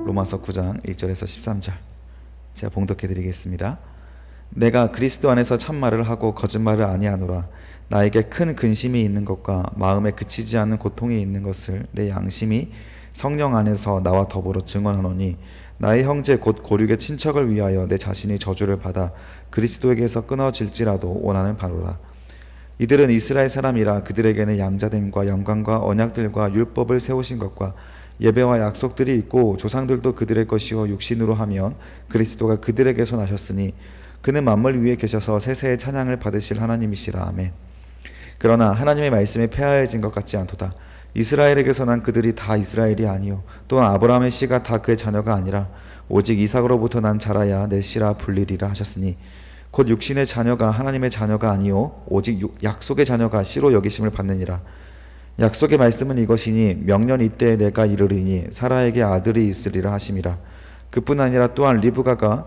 로마서 9장 1절에서 13절 제가 봉독해 드리겠습니다. 내가 그리스도 안에서 참말을 하고 거짓말을 아니하노라. 나에게 큰 근심이 있는 것과 마음에 그치지 않는 고통이 있는 것을 내 양심이 성령 안에서 나와 더불어 증언하노니, 나의 형제 곧 고륙의 친척을 위하여 내 자신이 저주를 받아 그리스도에게서 끊어질지라도 원하는 바로라. 이들은 이스라엘 사람이라 그들에게는 양자됨과 영광과 언약들과 율법을 세우신 것과 예배와 약속들이 있고 조상들도 그들의 것이요 육신으로 하면 그리스도가 그들에게서 나셨으니 그는 만물 위에 계셔서 세세의 찬양을 받으실 하나님이시라. 아멘. 그러나 하나님의 말씀이 폐하여진 것 같지 않도다. 이스라엘에게서 난 그들이 다 이스라엘이 아니요 또한 아브라함의 씨가 다 그의 자녀가 아니라 오직 이삭으로부터 난 자라야 내 씨라 불리리라 하셨으니, 곧 육신의 자녀가 하나님의 자녀가 아니요 오직 약속의 자녀가 씨로 여기심을 받느니라. 약속의 말씀은 이것이니 명년 이때에 내가 이르리니 사라에게 아들이 있으리라 하심이라. 그뿐 아니라 또한 리브가가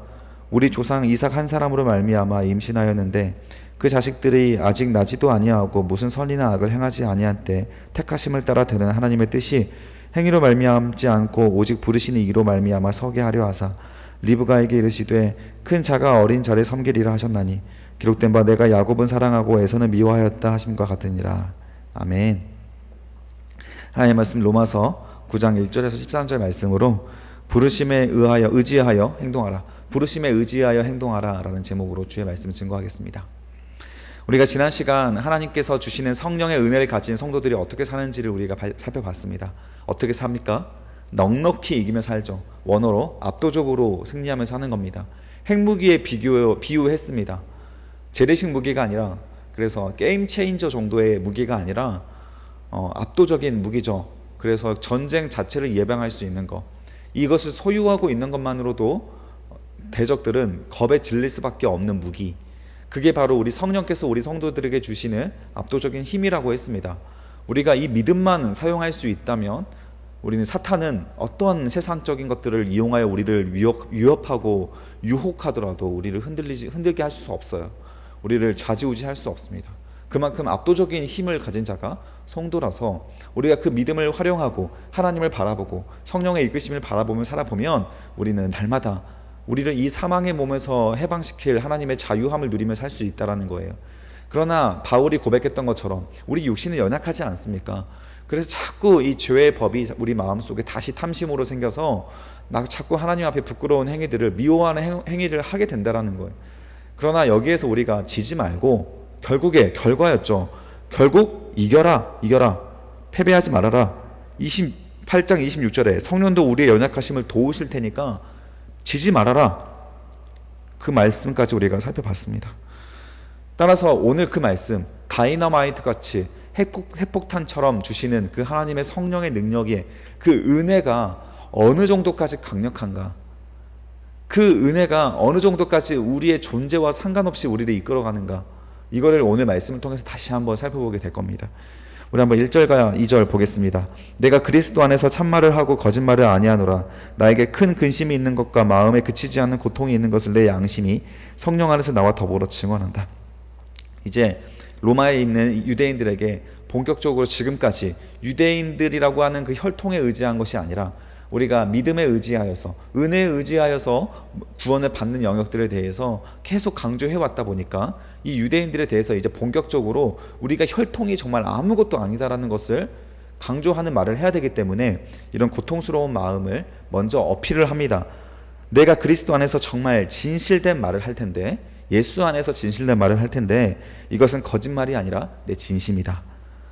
우리 조상 이삭 한 사람으로 말미암아 임신하였는데 그 자식들이 아직 나지도 아니하고 무슨 선이나 악을 행하지 아니한 때 택하심을 따라 되는 하나님의 뜻이 행위로 말미암지 않고 오직 부르시니 이로 말미암아 서게 하려 하사 리브가에게 이르시되 큰 자가 어린 자를 섬기리라 하셨나니, 기록된 바 내가 야곱은 사랑하고 에서는 미워하였다 하심과 같으니라. 아멘. 하나님의 말씀 로마서 9장 1절에서 13절 말씀으로 부르심에 의지하여 행동하라, 부르심에 의지하여 행동하라 라는 제목으로 주의 말씀을 증거하겠습니다. 우리가 지난 시간 하나님께서 주시는 성령의 은혜를 가진 성도들이 어떻게 사는지를 우리가 살펴봤습니다. 어떻게 삽니까? 넉넉히 이기며 살죠. 원어로 압도적으로 승리하며 사는 겁니다. 핵무기에 비유했습니다. 재래식 무기가 아니라, 그래서 게임 체인저 정도의 무기가 아니라 압도적인 무기죠. 그래서 전쟁 자체를 예방할 수 있는 것, 이것을 소유하고 있는 것만으로도 대적들은 겁에 질릴 수밖에 없는 무기, 그게 바로 우리 성령께서 우리 성도들에게 주시는 압도적인 힘이라고 했습니다. 우리가 이 믿음만 사용할 수 있다면 우리는 사탄은 어떠한 세상적인 것들을 이용하여 우리를 위협하고 유혹하더라도 우리를 흔들게 할 수 없어요. 우리를 좌지우지할 수 없습니다. 그만큼 압도적인 힘을 가진 자가 성도라서 우리가 그 믿음을 활용하고 하나님을 바라보고 성령의 이끄심을 바라보며 살아보면 우리는 날마다 우리를 이 사망의 몸에서 해방시킬 하나님의 자유함을 누리며 살 수 있다는 거예요. 그러나 바울이 고백했던 것처럼 우리 육신은 연약하지 않습니까? 그래서 자꾸 이 죄의 법이 우리 마음속에 다시 탐심으로 생겨서 자꾸 하나님 앞에 부끄러운 행위들을, 미워하는 행위를 하게 된다는 거예요. 그러나 여기에서 우리가 지지 말고 결국에 결과였죠. 결국 이겨라, 패배하지 말아라. 28장 26절에 성령도 우리의 연약하심을 도우실 테니까 지지 말아라, 그 말씀까지 우리가 살펴봤습니다. 따라서 오늘 그 말씀, 다이너마이트 같이 핵폭탄처럼 주시는 그 하나님의 성령의 능력이, 그 은혜가 어느 정도까지 강력한가, 그 은혜가 어느 정도까지 우리의 존재와 상관없이 우리를 이끌어가는가, 이거를 오늘 말씀을 통해서 다시 한번 살펴보게 될 겁니다. 우리 한번 1절과 2절 보겠습니다. 내가 그리스도 안에서 참말을 하고 거짓말을 아니하노라. 나에게 큰 근심이 있는 것과 마음에 그치지 않는 고통이 있는 것을 내 양심이 성령 안에서 나와 더불어 증언한다. 이제 로마에 있는 유대인들에게 본격적으로 지금까지 유대인들이라고 하는 그 혈통에 의지한 것이 아니라 우리가 믿음에 의지하여서, 은혜에 의지하여서 구원을 받는 영역들에 대해서 계속 강조해 왔다 보니까 이 유대인들에 대해서 이제 본격적으로 우리가 혈통이 정말 아무것도 아니다라는 것을 강조하는 말을 해야 되기 때문에 이런 고통스러운 마음을 먼저 어필을 합니다. 내가 그리스도 안에서 정말 진실된 말을 할 텐데, 예수 안에서 진실된 말을 할 텐데 이것은 거짓말이 아니라 내 진심이다.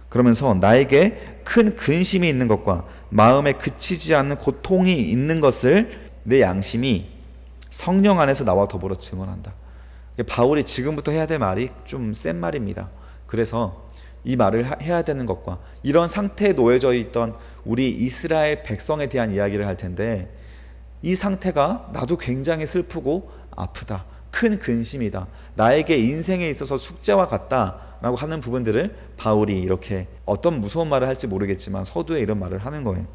그러면서 나에게 큰 근심이 있는 것과 마음에 그치지 않는 고통이 있는 것을 내 양심이 성령 안에서 나와 더불어 증언한다. 바울이 지금부터 해야 될 말이 좀 센 말입니다. 그래서 이 말을 해야 되는 것과 이런 상태에 놓여져 있던 우리 이스라엘 백성에 대한 이야기를 할 텐데, 이 상태가 나도 굉장히 슬프고 아프다, 큰 근심이다, 나에게 인생에 있어서 숙제와 같다 라고 하는 부분들을 바울이 이렇게 어떤 무서운 말을 할지 모르겠지만 서두에 이런 말을 하는 거예요.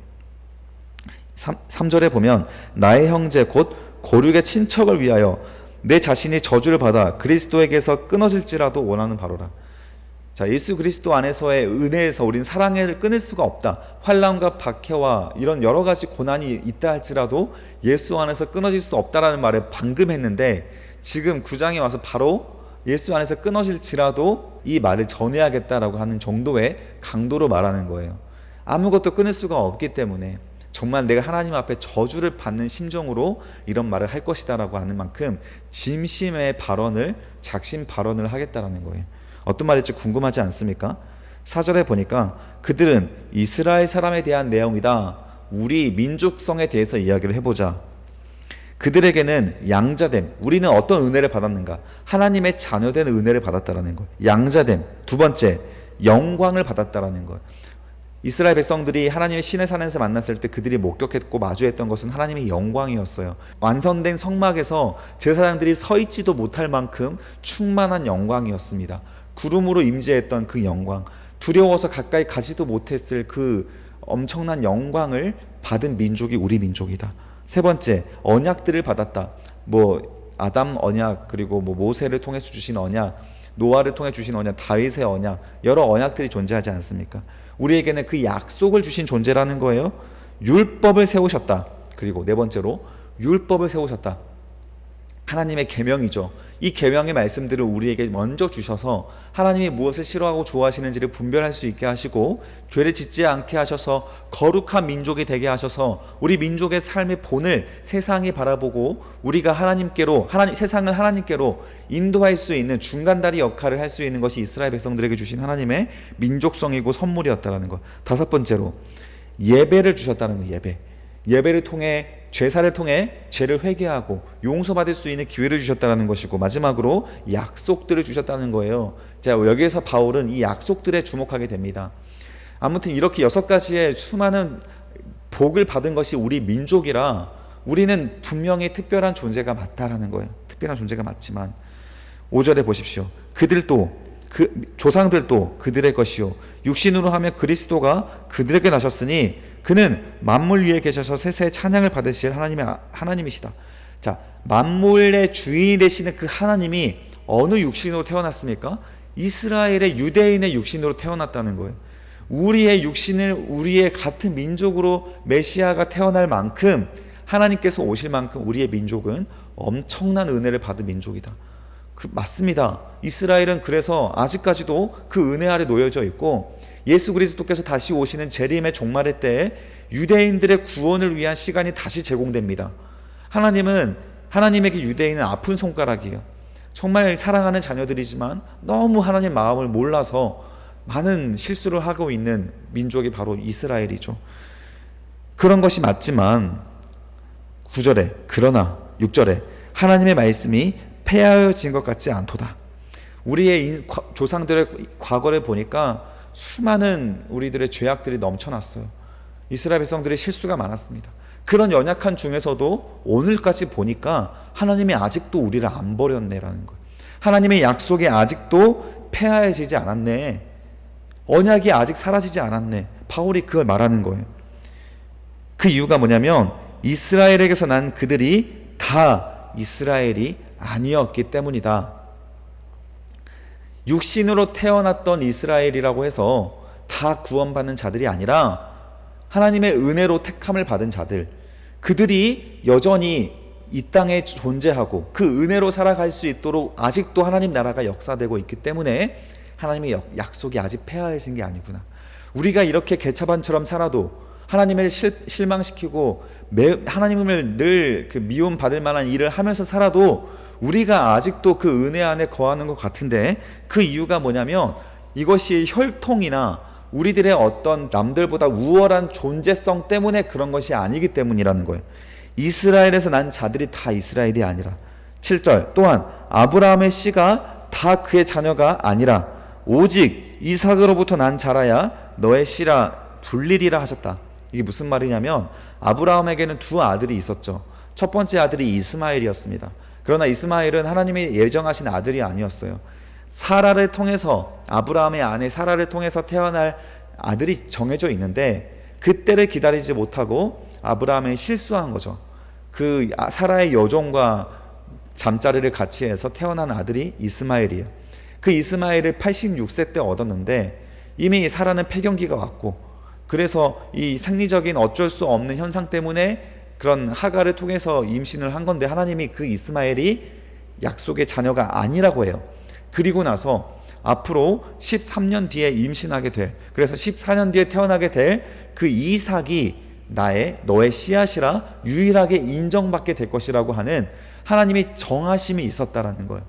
3절에 보면 나의 형제 곧 고륙의 친척을 위하여 내 자신이 저주를 받아 그리스도에게서 끊어질지라도 원하는 바로라. 자, 예수 그리스도 안에서의 은혜에서 우리는 사랑을 끊을 수가 없다. 환난과 박해와 이런 여러 가지 고난이 있다 할지라도 예수 안에서 끊어질 수 없다라는 말을 방금 했는데, 지금 9장에 와서 바로 예수 안에서 끊어질지라도 이 말을 전해야겠다라고 하는 정도의 강도로 말하는 거예요. 아무것도 끊을 수가 없기 때문에 정말 내가 하나님 앞에 저주를 받는 심정으로 이런 말을 할 것이다라고 하는 만큼 진심의 발언을, 작심 발언을 하겠다라는 거예요. 어떤 말일지 궁금하지 않습니까? 4절에 보니까 그들은 이스라엘 사람에 대한 내용이다. 우리 민족성에 대해서 이야기를 해보자. 그들에게는 양자됨, 우리는 어떤 은혜를 받았는가? 하나님의 자녀된 은혜를 받았다라는 것. 양자됨, 두 번째 영광을 받았다라는 것. 이스라엘 백성들이 하나님의 신의 산에서 만났을 때 그들이 목격했고 마주했던 것은 하나님의 영광이었어요. 완성된 성막에서 제사장들이 서 있지도 못할 만큼 충만한 영광이었습니다. 구름으로 임재했던 그 영광, 두려워서 가까이 가지도 못했을 그 엄청난 영광을 받은 민족이 우리 민족이다. 세 번째, 언약들을 받았다. 아담 언약, 그리고 모세를 통해서 주신 언약, 노아를 통해 주신 언약, 다윗의 언약, 여러 언약들이 존재하지 않습니까? 우리에게는 그 약속을 주신 존재라는 거예요. 율법을 세우셨다. 그리고 네 번째로 율법을 세우셨다. 하나님의 계명이죠. 이 계명의 말씀들을 우리에게 먼저 주셔서 하나님이 무엇을 싫어하고 좋아하시는지를 분별할 수 있게 하시고, 죄를 짓지 않게 하셔서 거룩한 민족이 되게 하셔서 우리 민족의 삶의 본을 세상이 바라보고 우리가 세상을 하나님께로 인도할 수 있는 중간다리 역할을 할 수 있는 것이 이스라엘 백성들에게 주신 하나님의 민족성이고 선물이었다는 것. 다섯 번째로 예배를 주셨다는 것. 예배를 통해, 제사를 통해 죄를 회개하고 용서받을 수 있는 기회를 주셨다는 것이고, 마지막으로 약속들을 주셨다는 거예요. 자, 여기에서 바울은 이 약속들에 주목하게 됩니다. 아무튼 이렇게 6가지의 수많은 복을 받은 것이 우리 민족이라 우리는 분명히 특별한 존재가 맞다라는 거예요. 특별한 존재가 맞지만 5절에 보십시오. 조상들도 그들의 것이요 육신으로 하면 그리스도가 그들에게 나셨으니 그는 만물 위에 계셔서 세세의 찬양을 받으실 하나님이시다. 자, 만물의 주인이 되시는 그 하나님이 어느 육신으로 태어났습니까? 이스라엘의 유대인의 육신으로 태어났다는 거예요. 우리의 육신을, 우리의 같은 민족으로 메시아가 태어날 만큼, 하나님께서 오실 만큼 우리의 민족은 엄청난 은혜를 받은 민족이다. 맞습니다. 이스라엘은 그래서 아직까지도 그 은혜 아래 놓여져 있고, 예수 그리스도께서 다시 오시는 재림의 종말의 때에 유대인들의 구원을 위한 시간이 다시 제공됩니다. 하나님에게 유대인은 아픈 손가락이에요. 정말 사랑하는 자녀들이지만 너무 하나님 마음을 몰라서 많은 실수를 하고 있는 민족이 바로 이스라엘이죠. 그런 것이 맞지만 9절에, 그러나 6절에 하나님의 말씀이 폐하여진 것 같지 않도다. 우리의 조상들의 과거를 보니까 수많은 우리들의 죄악들이 넘쳐났어요. 이스라엘 백성들의 실수가 많았습니다. 그런 연약한 중에서도 오늘까지 보니까 하나님이 아직도 우리를 안 버렸네라는 거예요. 하나님의 약속이 아직도 폐하해지지 않았네. 언약이 아직 사라지지 않았네. 바울이 그걸 말하는 거예요. 그 이유가 뭐냐면 이스라엘에게서 난 그들이 다 이스라엘이 아니었기 때문이다. 육신으로 태어났던 이스라엘이라고 해서 다 구원받는 자들이 아니라 하나님의 은혜로 택함을 받은 자들, 그들이 여전히 이 땅에 존재하고 그 은혜로 살아갈 수 있도록 아직도 하나님 나라가 역사되고 있기 때문에 하나님의 약속이 아직 폐하해진 게 아니구나. 우리가 이렇게 개차반처럼 살아도 하나님을 실망시키고 하나님을 늘 미움받을 만한 일을 하면서 살아도 우리가 아직도 그 은혜 안에 거하는 것 같은데, 그 이유가 뭐냐면 이것이 혈통이나 우리들의 어떤 남들보다 우월한 존재성 때문에 그런 것이 아니기 때문이라는 거예요. 이스라엘에서 난 자들이 다 이스라엘이 아니라, 7절 또한 아브라함의 씨가 다 그의 자녀가 아니라 오직 이삭으로부터 난 자라야 너의 씨라 불리리라 하셨다. 이게 무슨 말이냐면 아브라함에게는 두 아들이 있었죠. 첫 번째 아들이 이스마엘이었습니다. 그러나 이스마엘은 하나님이 예정하신 아들이 아니었어요. 사라를 통해서, 아브라함의 아내 사라를 통해서 태어날 아들이 정해져 있는데 그때를 기다리지 못하고 아브라함이 실수한 거죠. 그 사라의 여종과 잠자리를 같이 해서 태어난 아들이 이스마엘이에요. 그 이스마엘을 86세 때 얻었는데 이미 사라는 폐경기가 왔고, 그래서 이 생리적인 어쩔 수 없는 현상 때문에 그런 하가를 통해서 임신을 한 건데, 하나님이 그 이스마엘이 약속의 자녀가 아니라고 해요. 그리고 나서 앞으로 13년 뒤에 임신하게 될, 그래서 14년 뒤에 태어나게 될 그 이삭이 너의 씨앗이라 유일하게 인정받게 될 것이라고 하는 하나님의 정하심이 있었다라는 거예요.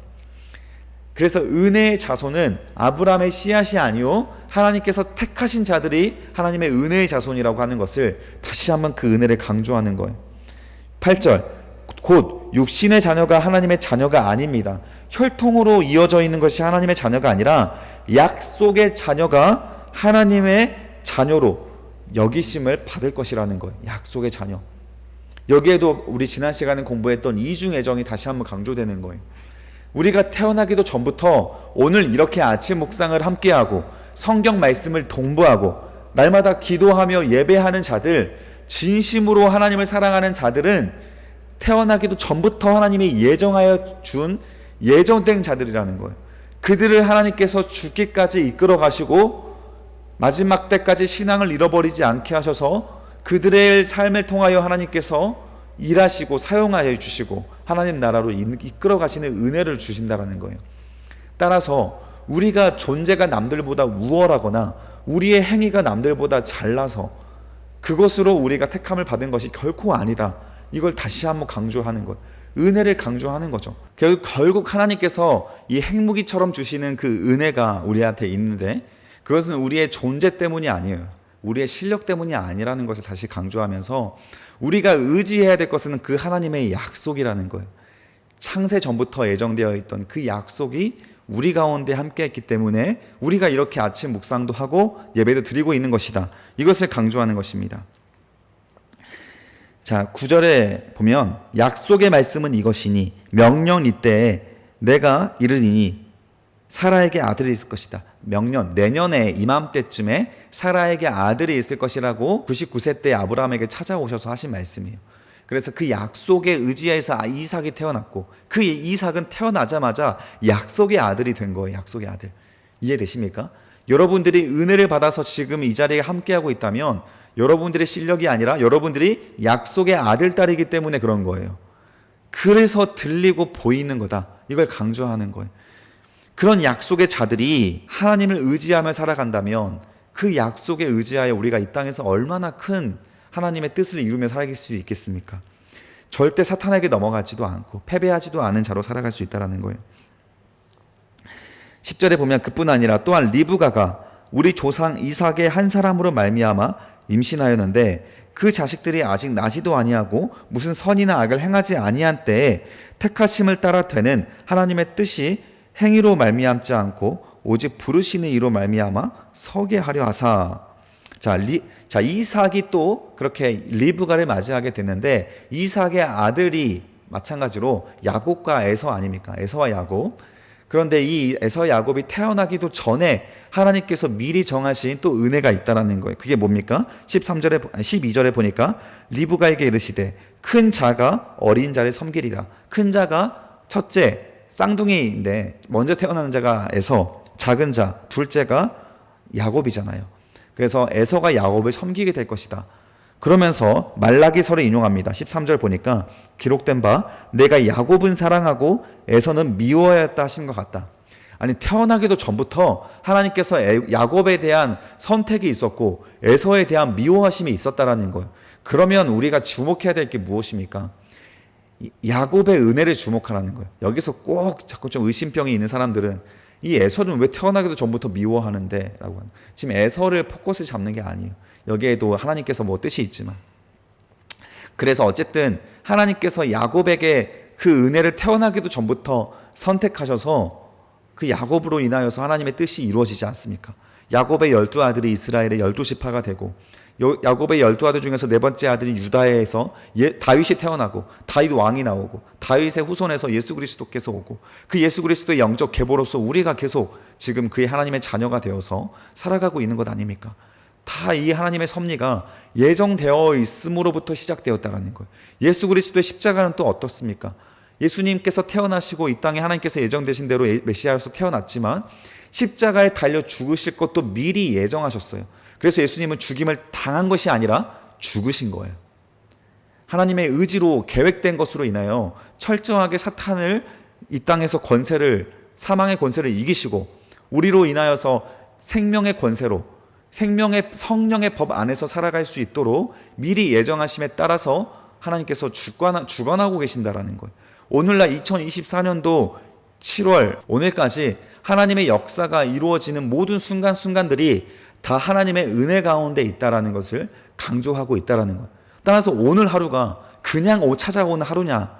그래서 은혜의 자손은 아브라함의 씨앗이 아니요 하나님께서 택하신 자들이 하나님의 은혜의 자손이라고 하는 것을 다시 한번 그 은혜를 강조하는 거예요. 8절, 곧 육신의 자녀가 하나님의 자녀가 아닙니다. 혈통으로 이어져 있는 것이 하나님의 자녀가 아니라 약속의 자녀가 하나님의 자녀로 여기심을 받을 것이라는 거예요. 약속의 자녀. 여기에도 우리 지난 시간에 공부했던 이중애정이 다시 한번 강조되는 거예요. 우리가 태어나기도 전부터 오늘 이렇게 아침 묵상을 함께하고 성경 말씀을 동부하고 날마다 기도하며 예배하는 자들, 진심으로 하나님을 사랑하는 자들은 태어나기도 전부터 하나님이 예정하여 준 예정된 자들이라는 거예요. 그들을 하나님께서 죽기까지 이끌어 가시고 마지막 때까지 신앙을 잃어버리지 않게 하셔서 그들의 삶을 통하여 하나님께서 일하시고 사용하여 주시고 하나님 나라로 이끌어 가시는 은혜를 주신다라는 거예요. 따라서 우리가 존재가 남들보다 우월하거나 우리의 행위가 남들보다 잘나서 그것으로 우리가 택함을 받은 것이 결코 아니다. 이걸 다시 한번 강조하는 것, 은혜를 강조하는 거죠. 결국 하나님께서 이 핵무기처럼 주시는 그 은혜가 우리한테 있는데, 그것은 우리의 존재 때문이 아니에요. 우리의 실력 때문이 아니라는 것을 다시 강조하면서 우리가 의지해야 될 것은 그 하나님의 약속이라는 거예요. 창세 전부터 예정되어 있던 그 약속이 우리 가운데 함께했기 때문에 우리가 이렇게 아침 묵상도 하고 예배도 드리고 있는 것이다. 이것을 강조하는 것입니다. 자, 9절에 보면 약속의 말씀은 이것이니 명령 이때에 내가 이르리니 사라에게 아들이 있을 것이다. 명년, 내년에 이맘때쯤에 사라에게 아들이 있을 것이라고 99세 때 아브라함에게 찾아오셔서 하신 말씀이에요. 그래서 그 약속에 의지해서 이삭이 태어났고, 그 이삭은 태어나자마자 약속의 아들이 된 거예요. 약속의 아들. 이해되십니까? 여러분들이 은혜를 받아서 지금 이 자리에 함께하고 있다면 여러분들의 실력이 아니라 여러분들이 약속의 아들, 딸이기 때문에 그런 거예요. 그래서 들리고 보이는 거다. 이걸 강조하는 거예요. 그런 약속의 자들이 하나님을 의지하며 살아간다면 그 약속에 의지하여 우리가 이 땅에서 얼마나 큰 하나님의 뜻을 이루며 살아갈 수 있겠습니까? 절대 사탄에게 넘어가지도 않고 패배하지도 않은 자로 살아갈 수 있다는 거예요. 10절에 보면 그뿐 아니라 또한 리브가가 우리 조상 이삭의 한 사람으로 말미암아 임신하였는데 그 자식들이 아직 나지도 아니하고 무슨 선이나 악을 행하지 아니한 때에 택하심을 따라 되는 하나님의 뜻이 행위로 말미암지 않고 오직 부르시는 이로 말미암아 서게 하려 하사. 자, 이삭이 또 그렇게 리브가를 맞이하게 됐는데 이삭의 아들이 마찬가지로 야곱과 에서 아닙니까? 에서와 야곱. 그런데 이 에서 야곱이 태어나기도 전에 하나님께서 미리 정하신 또 은혜가 있다라는 거예요. 그게 뭡니까? 12절에 보니까 리브가에게 이르시되 큰 자가 어린 자를 섬기리라. 큰 자가 첫째 쌍둥이인데 먼저 태어나는 자가 에서, 작은 자 둘째가 야곱이잖아요. 그래서 에서가 야곱을 섬기게 될 것이다. 그러면서 말라기서를 인용합니다. 13절 보니까 기록된 바 내가 야곱은 사랑하고 에서는 미워하였다 하신 것 같다. 아니, 태어나기도 전부터 하나님께서 야곱에 대한 선택이 있었고 에서에 대한 미워하심이 있었다라는 거예요. 그러면 우리가 주목해야 될 게 무엇입니까? 야곱의 은혜를 주목하라는 거예요. 여기서 꼭 자꾸 좀 의심병이 있는 사람들은 이 에서는 왜 태어나기도 전부터 미워하는데 라고 하는, 지금 에서를 포커스를 잡는 게 아니에요. 여기에도 하나님께서 뭐 뜻이 있지만, 그래서 어쨌든 하나님께서 야곱에게 그 은혜를 태어나기도 전부터 선택하셔서 그 야곱으로 인하여서 하나님의 뜻이 이루어지지 않습니까? 야곱의 12아들이 이스라엘의 12지파가 되고, 야곱의 12아들 중에서 네 번째 아들이 유다에서 다윗이 태어나고 다윗 왕이 나오고 다윗의 후손에서 예수 그리스도께서 오고 그 예수 그리스도의 영적 계보로서 우리가 계속 지금 그의 하나님의 자녀가 되어서 살아가고 있는 것 아닙니까? 다 이 하나님의 섭리가 예정되어 있음으로부터 시작되었다는 거예요. 예수 그리스도의 십자가는 또 어떻습니까? 예수님께서 태어나시고 이 땅에 하나님께서 예정되신 대로 메시아로서 태어났지만 십자가에 달려 죽으실 것도 미리 예정하셨어요. 그래서 예수님은 죽임을 당한 것이 아니라 죽으신 거예요. 하나님의 의지로 계획된 것으로 인하여 철저하게 사탄을 이 땅에서 사망의 권세를 이기시고 우리로 인하여서 생명의 권세로 생명의 성령의 법 안에서 살아갈 수 있도록 미리 예정하심에 따라서 하나님께서 주관하고 계신다라는 거예요. 오늘날 2024년도 7월 오늘까지 하나님의 역사가 이루어지는 모든 순간순간들이 다 하나님의 은혜 가운데 있다라는 것을 강조하고 있다라는 거예요. 따라서 오늘 하루가 그냥 찾아오는 하루냐?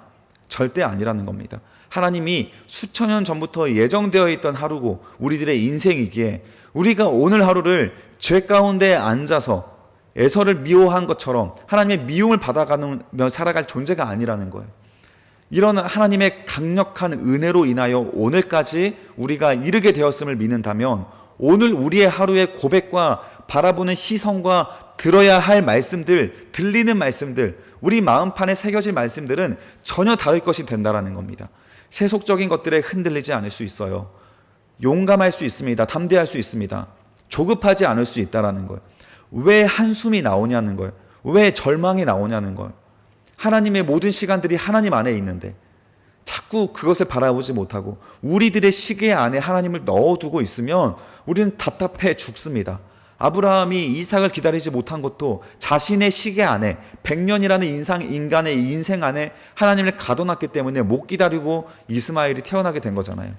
절대 아니라는 겁니다. 하나님이 수천 년 전부터 예정되어 있던 하루고 우리들의 인생이기에 우리가 오늘 하루를 죄 가운데 앉아서 에서를 미워한 것처럼 하나님의 미움을 받아가며 살아갈 존재가 아니라는 거예요. 이런 하나님의 강력한 은혜로 인하여 오늘까지 우리가 이르게 되었음을 믿는다면 오늘 우리의 하루의 고백과 바라보는 시선과 들어야 할 말씀들, 들리는 말씀들, 우리 마음판에 새겨질 말씀들은 전혀 다를 것이 된다는 겁니다. 세속적인 것들에 흔들리지 않을 수 있어요. 용감할 수 있습니다. 담대할 수 있습니다. 조급하지 않을 수 있다는 거예요. 왜 한숨이 나오냐는 거예요. 왜 절망이 나오냐는 거예요. 하나님의 모든 시간들이 하나님 안에 있는데 자꾸 그것을 바라보지 못하고 우리들의 시계 안에 하나님을 넣어두고 있으면 우리는 답답해 죽습니다. 아브라함이 이삭을 기다리지 못한 것도 자신의 시계 안에 100년이라는 인간의 인생 안에 하나님을 가둬놨기 때문에 못 기다리고 이스마엘이 태어나게 된 거잖아요.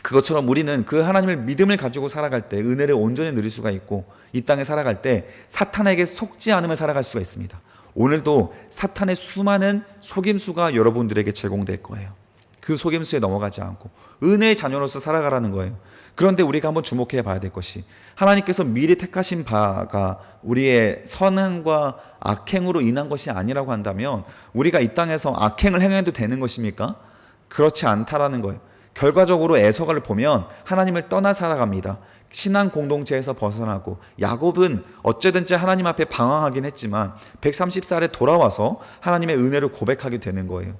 그것처럼 우리는 그 하나님을 믿음을 가지고 살아갈 때 은혜를 온전히 누릴 수가 있고 이 땅에 살아갈 때 사탄에게 속지 않으며 살아갈 수가 있습니다. 오늘도 사탄의 수많은 속임수가 여러분들에게 제공될 거예요. 그 속임수에 넘어가지 않고 은혜의 자녀로서 살아가라는 거예요. 그런데 우리가 한번 주목해 봐야 될 것이 하나님께서 미리 택하신 바가 우리의 선행과 악행으로 인한 것이 아니라고 한다면 우리가 이 땅에서 악행을 행해도 되는 것입니까? 그렇지 않다라는 거예요. 결과적으로 에서가를 보면 하나님을 떠나 살아갑니다. 신앙 공동체에서 벗어나고 야곱은 어쨌든지 하나님 앞에 방황하긴 했지만 130살에 돌아와서 하나님의 은혜를 고백하게 되는 거예요.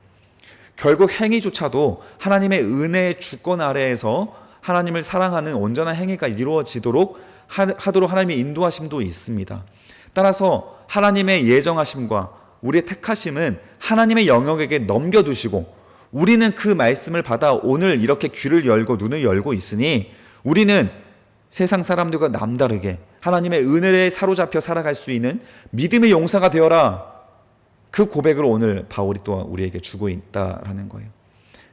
결국 행위조차도 하나님의 은혜의 주권 아래에서 하나님을 사랑하는 온전한 행위가 이루어지도록 하도록 하나님의 인도하심도 있습니다. 따라서 하나님의 예정하심과 우리의 택하심은 하나님의 영역에게 넘겨두시고 우리는 그 말씀을 받아 오늘 이렇게 귀를 열고 눈을 열고 있으니 우리는 세상 사람들과 남다르게 하나님의 은혜에 사로잡혀 살아갈 수 있는 믿음의 용사가 되어라. 그 고백을 오늘 바울이 또 우리에게 주고 있다라는 거예요.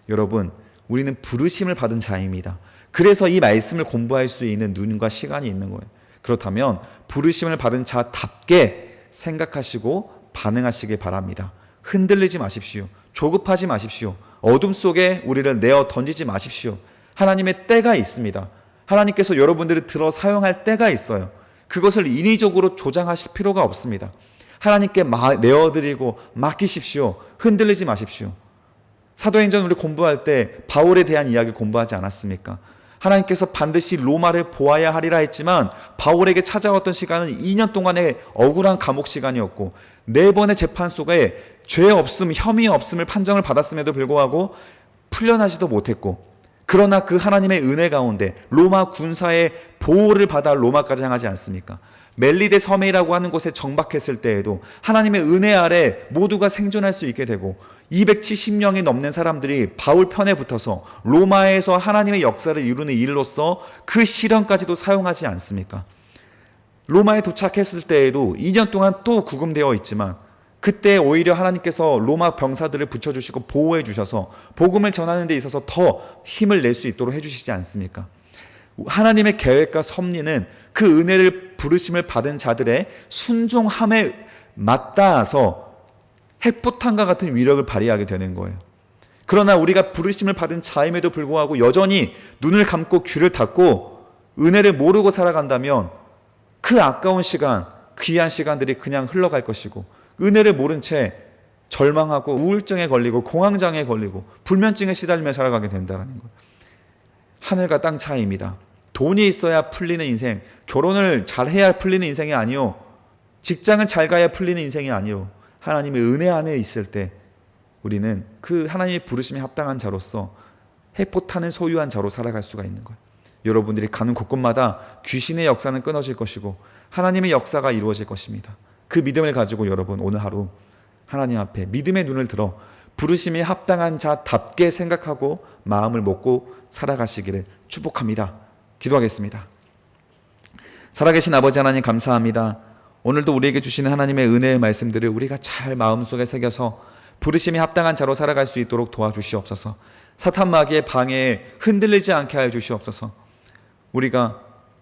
여러분, 우리는 부르심을 받은 자입니다. 그래서 이 말씀을 공부할 수 있는 눈과 시간이 있는 거예요. 그렇다면 부르심을 받은 자답게 생각하시고 반응하시길 바랍니다. 흔들리지 마십시오. 조급하지 마십시오. 어둠 속에 우리를 내어 던지지 마십시오. 하나님의 때가 있습니다. 하나님께서 여러분들을 들어 사용할 때가 있어요. 그것을 인위적으로 조장하실 필요가 없습니다. 하나님께 내어드리고 맡기십시오. 흔들리지 마십시오. 사도행전 우리 공부할 때 바울에 대한 이야기 공부하지 않았습니까? 하나님께서 반드시 로마를 보아야 하리라 했지만 바울에게 찾아왔던 시간은 2년 동안의 억울한 감옥 시간이었고 4번의 재판 속에 죄 없음, 혐의 없음을 판정을 받았음에도 불구하고 풀려나지도 못했고 그러나 그 하나님의 은혜 가운데 로마 군사의 보호를 받아 로마까지 향하지 않습니까? 멜리데 섬이라고 하는 곳에 정박했을 때에도 하나님의 은혜 아래 모두가 생존할 수 있게 되고 270명이 넘는 사람들이 바울 편에 붙어서 로마에서 하나님의 역사를 이루는 일로서 그 시련까지도 사용하지 않습니까? 로마에 도착했을 때에도 2년 동안 또 구금되어 있지만 그때 오히려 하나님께서 로마 병사들을 붙여주시고 보호해 주셔서 복음을 전하는 데 있어서 더 힘을 낼 수 있도록 해주시지 않습니까? 하나님의 계획과 섭리는 그 은혜를 부르심을 받은 자들의 순종함에 맞닿아서 핵포탄과 같은 위력을 발휘하게 되는 거예요. 그러나 우리가 부르심을 받은 자임에도 불구하고 여전히 눈을 감고 귀를 닫고 은혜를 모르고 살아간다면 그 아까운 시간, 귀한 시간들이 그냥 흘러갈 것이고 은혜를 모른 채 절망하고 우울증에 걸리고 공황장애에 걸리고 불면증에 시달리며 살아가게 된다는 거예요. 하늘과 땅 차이입니다. 돈이 있어야 풀리는 인생, 결혼을 잘해야 풀리는 인생이 아니요, 직장을 잘 가야 풀리는 인생이 아니요, 하나님의 은혜 안에 있을 때 우리는 그 하나님의 부르심에 합당한 자로서 해포탄을 소유한 자로 살아갈 수가 있는 거예요. 여러분들이 가는 곳곳마다 귀신의 역사는 끊어질 것이고 하나님의 역사가 이루어질 것입니다. 그 믿음을 가지고 여러분 오늘 하루 하나님 앞에 믿음의 눈을 들어 부르심에 합당한 자답게 생각하고 마음을 먹고 살아가시기를 축복합니다. 기도하겠습니다. 살아계신 아버지 하나님 감사합니다. 오늘도 우리에게 주시는 하나님의 은혜의 말씀들을 우리가 잘 마음속에 새겨서 부르심에 합당한 자로 살아갈 수 있도록 도와주시옵소서. 사탄 마귀의 방해에 흔들리지 않게 하여 주시옵소서. 우리가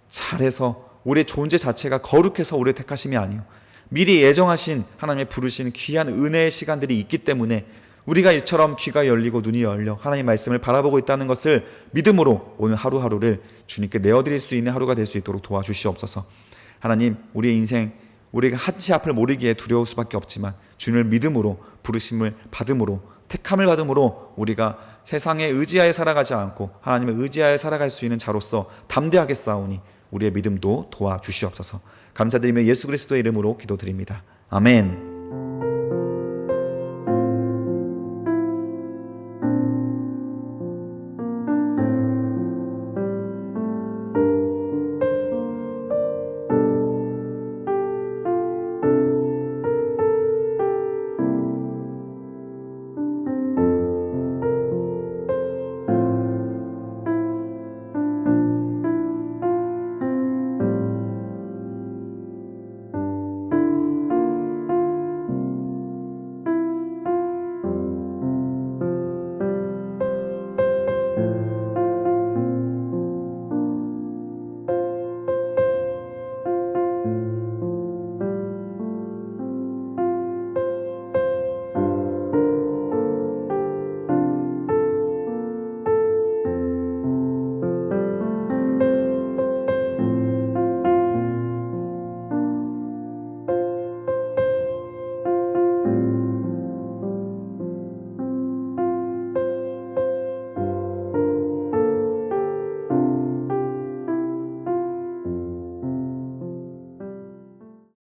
잘해서 우리의 존재 자체가 거룩해서 우리를 택하심이 아니요 미리 예정하신 하나님의 부르시는 귀한 은혜의 시간들이 있기 때문에 우리가 이처럼 귀가 열리고 눈이 열려 하나님의 말씀을 바라보고 있다는 것을 믿음으로 오늘 하루하루를 주님께 내어드릴 수 있는 하루가 될 수 있도록 도와주시옵소서. 하나님, 우리의 인생 우리가 한치 앞을 모르기에 두려울 수밖에 없지만 주님을 믿음으로 부르심을 받음으로 택함을 받음으로 우리가 세상에 의지하여 살아가지 않고 하나님을 의지하여 살아갈 수 있는 자로서 담대하게 싸우니 우리의 믿음도 도와주시옵소서. 감사드리며 예수 그리스도의 이름으로 기도드립니다. 아멘.